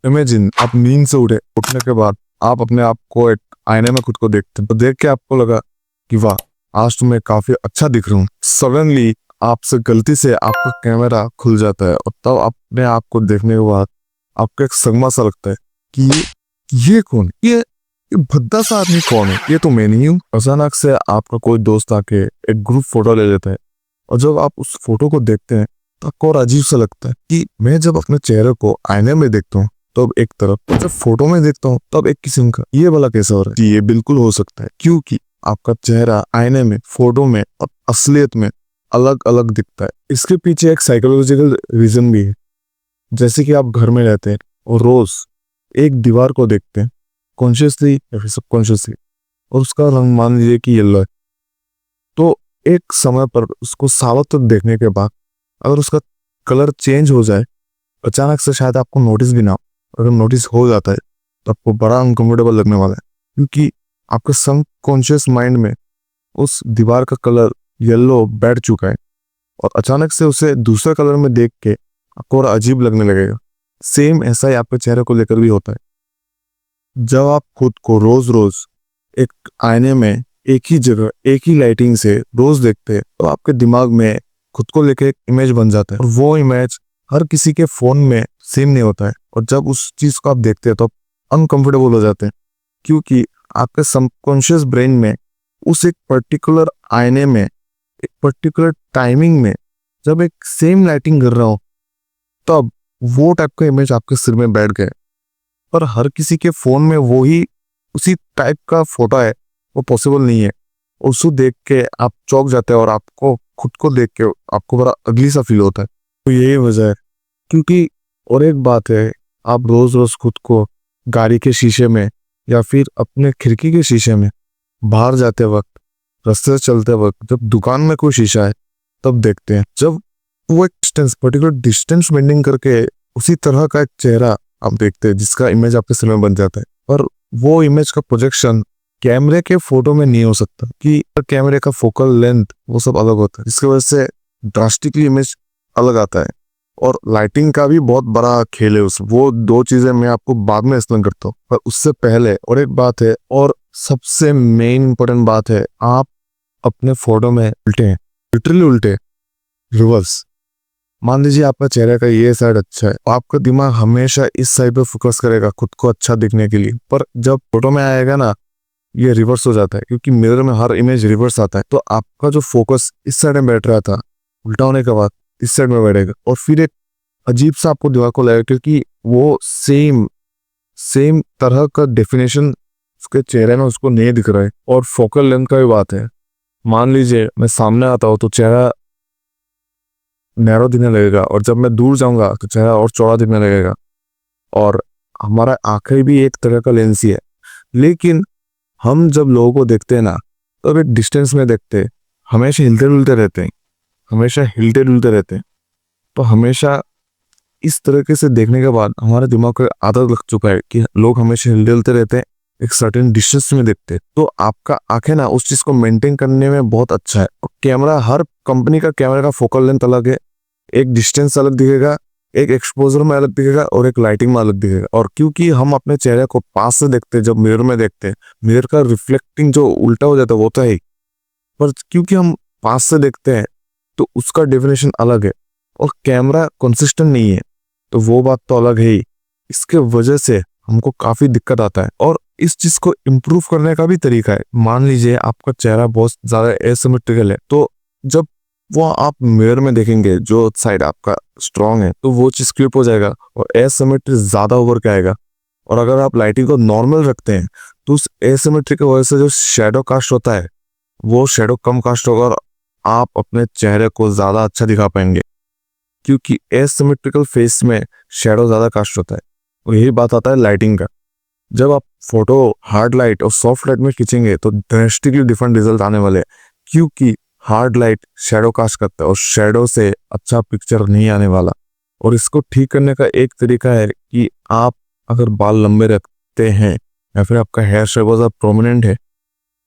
Imagine आप नींद से उठने के बाद आप अपने आप को एक आईने में खुद को देखते हैं, तो देख के आपको लगा कि वाह, आज तो मैं काफी अच्छा दिख रहा हूँ। सडनली आपसे गलती से आपका कैमरा खुल जाता है और तब अपने आप को देखने के बाद आपको एक सदमा सा लगता है कि ये कौन, ये भद्दा सा आदमी कौन है, ये तो मैं नहीं हूँ। अचानक से आपका कोई दोस्त आके एक ग्रुप फोटो ले लेता है और जब आप उस फोटो को देखते हैं तो आपको और अजीब सा लगता है कि मैं जब अपने चेहरे को आईने में देखता हूँ तो अब एक तरफ, जब फोटो में देखता हूँ तब एक किस्म का, ये वाला कैसा हो रहा है। ये बिल्कुल हो सकता है क्योंकि आपका चेहरा आईने में, फोटो में और असलियत में अलग अलग दिखता है। इसके पीछे एक साइकोलॉजिकल रीजन भी है। जैसे कि आप घर में रहते हैं और रोज एक दीवार को देखते हैं, कॉन्शियसली या फिर सबकॉन्शियसली, और उसका रंग मान लीजिए कि येलो है, तो एक समय पर उसको सालों तक देखने के बाद अगर उसका कलर चेंज हो जाए अचानक से, शायद आपको नोटिस भी ना हो, अगर नोटिस हो जाता है तो आपको बड़ा अनकंफर्टेबल लगने वाला है क्योंकि आपके सबकॉन्शियस माइंड में उस दीवार का कलर येलो बैठ चुका है और अचानक से उसे दूसरे कलर में देख के आपको और अजीब लगने लगेगा। सेम ऐसा ही आपके चेहरे को लेकर भी होता है। जब आप खुद को रोज रोज एक आईने में एक ही जगह, एक ही लाइटिंग से रोज देखते हैं तो आपके दिमाग में खुद को लेकर एक इमेज बन जाता है और वो इमेज हर किसी के फोन में सेम नहीं होता है। और जब उस चीज को आप देखते हैं तो आप अनकंफर्टेबल हो जाते हैं क्योंकि आपके सबकॉन्शियस ब्रेन में उस एक पर्टिकुलर आईने में, एक पर्टिकुलर टाइमिंग में जब एक सेम लाइटिंग कर रहा हो तब वो टाइप का इमेज आपके सिर में बैठ गए। पर हर किसी के फोन में वो ही उसी टाइप का फोटो है, वो पॉसिबल नहीं है। उसको देख के आप चौंक जाते हैं और आपको खुद को देख के आपको बड़ा अगली सा फील होता है। तो यही वजह है। क्योंकि और एक बात है, आप रोज रोज खुद को गाड़ी के शीशे में या फिर अपने खिड़की के शीशे में, बाहर जाते वक्त, रास्ते से चलते वक्त, जब दुकान में कोई शीशा है तब देखते हैं। जब वो एक डिस्टेंस, पर्टिकुलर डिस्टेंस मेंटेन करके उसी तरह का एक चेहरा आप देखते हैं जिसका इमेज आपके सिर में बन जाता है। पर वो इमेज का प्रोजेक्शन कैमरे के फोटो में नहीं हो सकता कि कैमरे का फोकल लेंथ वो सब अलग होता है, जिसकी वजह से ड्रास्टिकली इमेज अलग आता है। और लाइटिंग का भी बहुत बड़ा खेल है वो दो चीजें मैं आपको बाद में एक्सप्लेन करता हूँ। पर उससे पहले और एक बात है, और सबसे मेन इंपॉर्टेंट बात है, आप अपने फोटो में उल्टे हैं, लिटरली उल्टे, रिवर्स। मान लीजिए आपका चेहरे का ये साइड अच्छा है, आपका दिमाग हमेशा इस साइड पे फोकस करेगा खुद को अच्छा दिखने के लिए। पर जब फोटो में आएगा ना, ये रिवर्स हो जाता है क्योंकि मिरर में हर इमेज रिवर्स आता है। तो आपका जो फोकस इस साइड में बैठ रहा था, उल्टा होने के बाद इस साइड में बैठेगा और फिर एक अजीब सा आपको दिमाग को लगेगा क्योंकि वो सेम तरह का डेफिनेशन उसके चेहरे में उसको नहीं दिख रहा है। और फोकल लेंथ का भी बात है। मान लीजिए मैं सामने आता हूँ तो चेहरा नैरो दिखने लगेगा और जब मैं दूर जाऊंगा तो चेहरा और चौड़ा दिखने लगेगा। और हमारा आंखें भी एक तरह का लेंस ही है, लेकिन हम जब लोगों को देखते हैं ना तब एक डिस्टेंस में देखते हैं, हमेशा हिलते डुलते रहते हैं, हमेशा हिलते डुलते रहते हैं। तो हमेशा इस तरीके से देखने के बाद हमारे दिमाग को आदत लग चुका है कि लोग हमेशा हिलते डुलते रहते हैं, एक सर्टेन डिस्टेंस में देखते हैं। तो आपका आंखें ना उस चीज को मेंटेन करने में बहुत अच्छा है। और कैमरा, हर कंपनी का कैमरा का फोकल लेंथ अलग है, एक डिस्टेंस अलग दिखेगा, एक एक्सपोजर में अलग दिखेगा और एक लाइटिंग में अलग दिखेगा। और क्योंकि हम अपने चेहरे को पास से देखते हैं, जब मिरर में देखते हैं, मिरर का रिफ्लेक्टिंग जो उल्टा हो जाता है वो तो है, पर क्योंकि हम पास से देखते हैं तो उसका डेफिनेशन अलग है और कैमरा कंसिस्टेंट नहीं है, तो वो बात तो अलग है ही। इसके वजह से हमको काफी दिक्कत आता है। और इस चीज को इम्प्रूव करने का भी तरीका है। मान लीजिए आपका चेहरा बहुत ज्यादा एसिमेट्रिकल है, तो जब वो आप मिरर में देखेंगे जो साइड आपका स्ट्रांग है तो वो चीज क्लिप हो जाएगा और एसिमेट्री ज्यादा उभर के आएगा। और अगर आप लाइटिंग को नॉर्मल रखते हैं तो उस एसिमेट्री की वजह से जो शेडो कास्ट होता है वो शेडो कम कास्ट होगा और आप अपने चेहरे को ज्यादा अच्छा दिखा पाएंगे, क्योंकि एसिमेट्रिकल फेस में शेडो ज्यादा कास्ट होता है। और यही बात आता है लाइटिंग का। जब आप फोटो हार्ड लाइट और सॉफ्ट लाइट में खींचेंगे तो ड्रास्टिकली डिफरेंट रिजल्ट आने वाले हैं, क्योंकि हार्ड लाइट शेडो कास्ट करता है और शेडो से अच्छा पिक्चर नहीं आने वाला। और इसको ठीक करने का एक तरीका है कि आप अगर बाल लंबे रखते हैं या फिर आपका हेयर स्टाइल बहुत ज्यादा प्रोमिनेंट है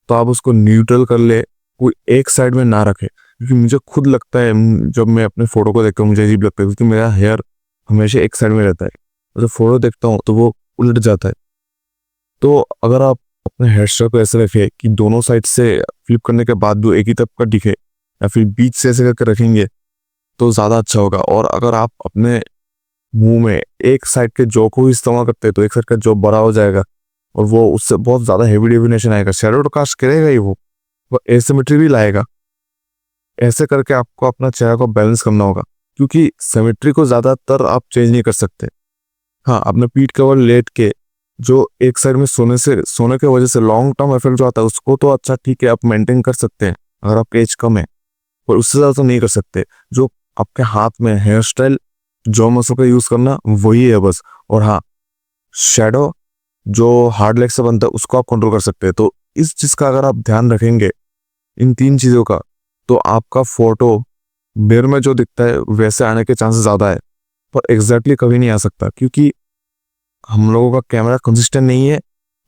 तो आप उसको न्यूट्रल कर ले, कोई एक साइड में ना रखे। क्योंकि मुझे खुद लगता है, जब मैं अपने फोटो को देखता हूँ मुझे अजीब लगता है क्योंकि मेरा हेयर हमेशा एक साइड में रहता है। जब फोटो देखता हूँ तो वो उलट जाता है। तो अगर आप अपने हेयर स्टाइल को ऐसे रखें कि दोनों साइड से फ्लिप करने के बाद भी एक ही तरफ का दिखे, या फिर बीच से ऐसे करके रखेंगे तो ज़्यादा अच्छा होगा। और अगर आप अपने मुंह में एक साइड के जॉ को इस्तेमाल करते हैं तो एक साइड का जॉ बड़ा हो जाएगा और वो उससे बहुत ज़्यादा हेवी डेफिनेशन आएगा, शैडो कास्ट करेगा ही, वो एसिमेट्री भी लाएगा। ऐसे करके आपको अपना चेहरा को बैलेंस करना होगा, क्योंकि सिमेट्री को ज़्यादातर आप चेंज नहीं कर सकते। हाँ, अपने पीठ कवर लेट के जो एक साइड में सोने की वजह से लॉन्ग टर्म इफेक्ट जो आता है उसको तो अच्छा ठीक है आप मेंटेन कर सकते हैं अगर आपका एज कम है, पर उससे ज़्यादा तो नहीं कर सकते। जो आपके हाथ में हेयर स्टाइल जो मसल का यूज़ करना वही है बस। और हाँ, शेडो जो हार्ड लेग से बनता है उसको आप कंट्रोल कर सकते हैं। तो इस चीज़ का अगर आप ध्यान रखेंगे, इन 3 चीज़ों का, तो आपका फोटो मिरर में जो दिखता है वैसे आने के चांसेस ज़्यादा है, पर एग्जैक्टली कभी नहीं आ सकता, क्योंकि हम लोगों का कैमरा कंसिस्टेंट नहीं है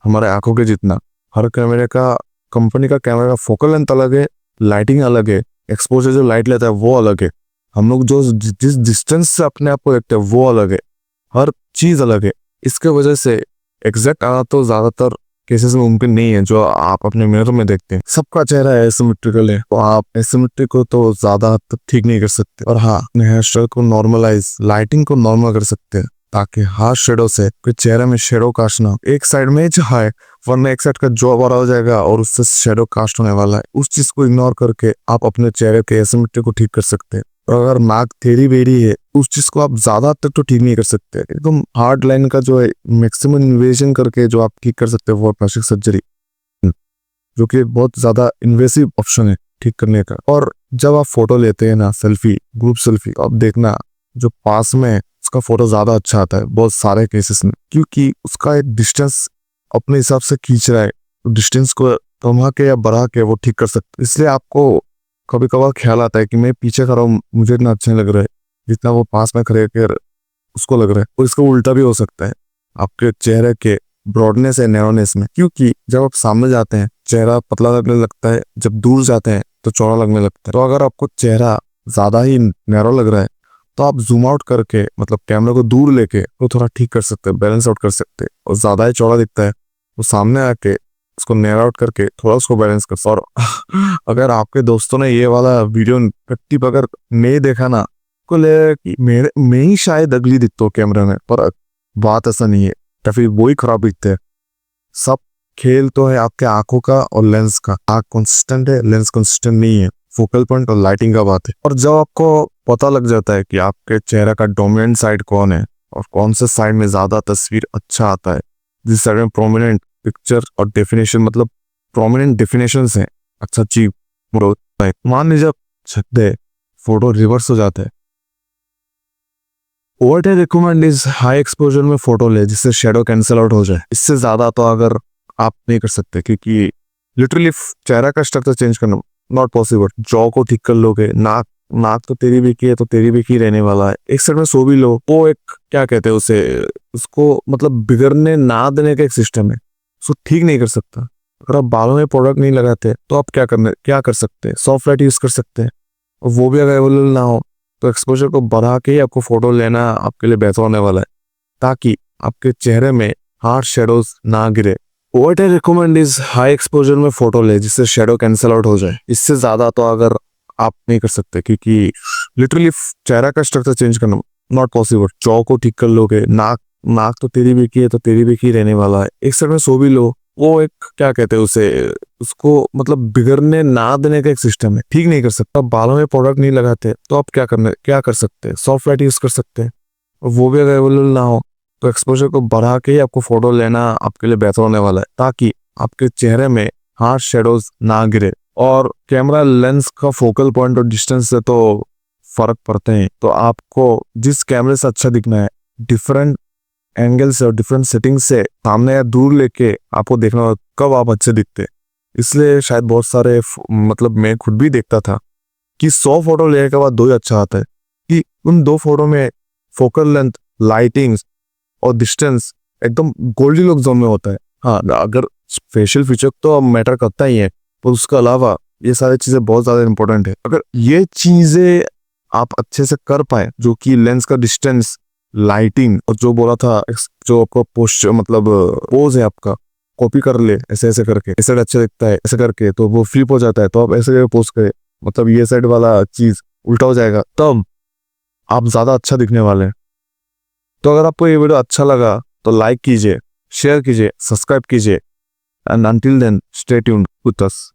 हमारे आंखों के जितना। हर कैमरे का, कंपनी का कैमरा का फोकल लेंथ अलग है, लाइटिंग अलग है, एक्सपोजर जो लाइट लेता है वो अलग है, हम लोग जो जिस डिस्टेंस से अपने आप को देखते हैं वो अलग है, हर चीज़ अलग है। इसके वजह से एग्जैक्ट आना तो ज़्यादातर केसेस में मुमकिन नहीं है जो आप अपने मिरर में देखते हैं। सबका चेहरा एसिमेट्रिकल है, तो आप एसिमेट्री को तो ज़्यादा हद तक ठीक नहीं कर सकते। और हाँ, अपने हेयर स्टाइल को नॉर्मलाइज, लाइटिंग को नॉर्मल कर सकते हैं ताकि हार्श शेडो से कोई चेहरे में शेडो कास्ट ना हो। एक साइड में जहाँ है, वरना एक साइड का जॉ बड़ा हो जाएगा और उससे शेडो कास्ट होने वाला है। उस चीज को इग्नोर करके आप अपने चेहरे के एसिमेट्री को ठीक कर सकते हैं। और अगर नाक टेढ़ी बेढ़ी है, उस चीज को आप ज्यादा तक तो ठीक नहीं कर सकते। एकदम हार्ड लाइन का जो है मैक्सिमम इन्वेजन करके जो आप ठीक कर सकते हैं वो प्लास्टिक सर्जरी, जो कि बहुत ज्यादा इन्वेसिव ऑप्शन है ठीक करने का। और जब आप फोटो लेते हैं ना, सेल्फी, ग्रुप सेल्फी, तो आप देखना जो पास में है उसका फोटो ज्यादा अच्छा आता है बहुत सारे केसेस में, क्योंकि उसका एक डिस्टेंस अपने हिसाब से खींच रहा है। तो डिस्टेंस को कमा के या बढ़ा के वो ठीक कर सकते। इसलिए आपको कभी कभार ख्याल आता है कि मैं पीछे खड़ा हूँ, मुझे इतना अच्छा नहीं लग रहा है जितना वो पास में खड़े कर उसको लग रहा है। और इसका उल्टा भी हो सकता है आपके चेहरे के ब्रॉडनेस या नैरोनेस में, क्योंकि जब आप सामने जाते हैं चेहरा पतला लगने लगता है, जब दूर जाते हैं तो चौड़ा लगने लगता है। तो अगर आपको चेहरा ज्यादा ही नैरो लग रहा है तो आप जूम आउट करके, मतलब कैमरा को दूर लेके वो थोड़ा ठीक कर सकते हैं, बैलेंस आउट कर सकते हैं। और ज्यादा ही चौड़ा दिखता है तो सामने आके उसको नैरो आउट करके थोड़ा उसको बैलेंस कर। और अगर आपके दोस्तों ने ये वाला वीडियो टिप अगर नहीं देखा ना, को ले कि मैं ही शायद अगली दिखता हूँ कैमरा में, पर बात ऐसा नहीं है, या फिर वो ही खराब दिखते हैं। सब खेल तो है आपके आंखों का और लेंस का। आंख कंसिस्टेंट है, लेंस कंसिस्टेंट नहीं है, फोकल पॉइंट और लाइटिंग का बात है। और जब आपको पता लग जाता है कि आपके चेहरे का डोमिनेंट साइड कौन है और कौन से साइड में ज्यादा तस्वीर अच्छा आता है, जिस साइड में प्रोमिनेंट पिक्चर और डेफिनेशन, मतलब प्रोमिनेंट डेफिनेशन है, अच्छा चीज होता है। मान लीजिए छक दे फोटो रिवर्स हो जाता है, what I recommend is high exposure में फोटो ले जिससे शेडो कैंसिल आउट हो जाए। इससे ज्यादा तो अगर आप नहीं कर सकते, क्योंकि लिटरली चेहरा का स्ट्रक्चर चेंज करना नॉट पॉसिबल। जॉ को ठीक कर लोगे, नाक तो तेरी भी की है तो तेरी भी की रहने वाला है। एक साइड में सो भी लो, वो एक क्या कहते हैं उसे, उसको मतलब बिगड़ने ना देने का एक सिस्टम है, उसको ठीक नहीं कर सकता। अगर आप बालों में प्रोडक्ट नहीं लगाते तो आप क्या कर सकते हैं, सॉफ्ट लाइट यूज कर सकते हैं। और वो भी अगर अवेलेबल ना हो तो एक्सपोजर को बढ़ा के ही आपको फोटो लेना आपके लिए बेहतर होने वाला है, ताकि आपके चेहरे में हार्ड शेडोज ना गिरे। What I recommend is high exposure में फोटो ले जिससे शेडो कैंसिल आउट हो जाए। इससे ज्यादा तो अगर आप नहीं कर सकते, क्योंकि लिटरली चेहरा का स्ट्रक्चर चेंज करना नॉट पॉसिबल। जॉ को ठीक कर लोगे, नाक तो तेरी भी की है तो तेरी भी की रहने वाला है। एक साइड में सो भी लो, वो एक क्या कहते हैं उसे, उसको मतलब बिगड़ने ना देने का एक सिस्टम है, ठीक नहीं कर सकता। बालों में प्रोडक्ट नहीं लगाते तो आप क्या कर सकते हैं, सॉफ्ट लाइट यूज कर सकते हैं। और वो भी अगर अवेलेबल ना हो तो एक्सपोजर को बढ़ा के ही आपको फोटो लेना आपके लिए बेहतर होने वाला है, ताकि आपके चेहरे में हार्श शेडोज ना गिरे। और कैमरा लेंस का फोकल पॉइंट और डिस्टेंस से तो फर्क पड़ते हैं। तो आपको जिस कैमरे से अच्छा दिखना है, डिफरेंट एंगल से और डिफरेंट सेटिंग से सामने या दूर लेके आपको देखना होगा कब आप अच्छे दिखते। इसलिए शायद बहुत सारे मतलब मैं खुद भी देखता था कि 100 फोटो लेने के बाद 2 ही अच्छा आता है, कि उन 2 फोटो में फोकल लेंथ, लाइटिंग्स और डिस्टेंस एकदम गोल्डी लुक जोन में होता है। हाँ, अगर फेशियल फीचर तो मैटर करता ही है, पर उसके अलावा ये सारी चीजें बहुत ज्यादा इंपॉर्टेंट है। अगर ये चीजें आप अच्छे से कर पाए, जो कि लेंस का डिस्टेंस, लाइटिंग और जो बोला था जो आपका पोस्ट मतलब पोज है आपका कॉपी कर ले ऐसे ऐसे करके, इस साइड अच्छा दिखता है ऐसे करके तो वो फ्लिप हो जाता है, तो आप ऐसे पोस्ट करें मतलब ये साइड वाला चीज उल्टा हो जाएगा, तब आप ज्यादा अच्छा दिखने वाले हैं। तो अगर आपको ये वीडियो अच्छा लगा तो लाइक कीजिए, शेयर कीजिए, सब्सक्राइब कीजिए and until then stay tuned with us.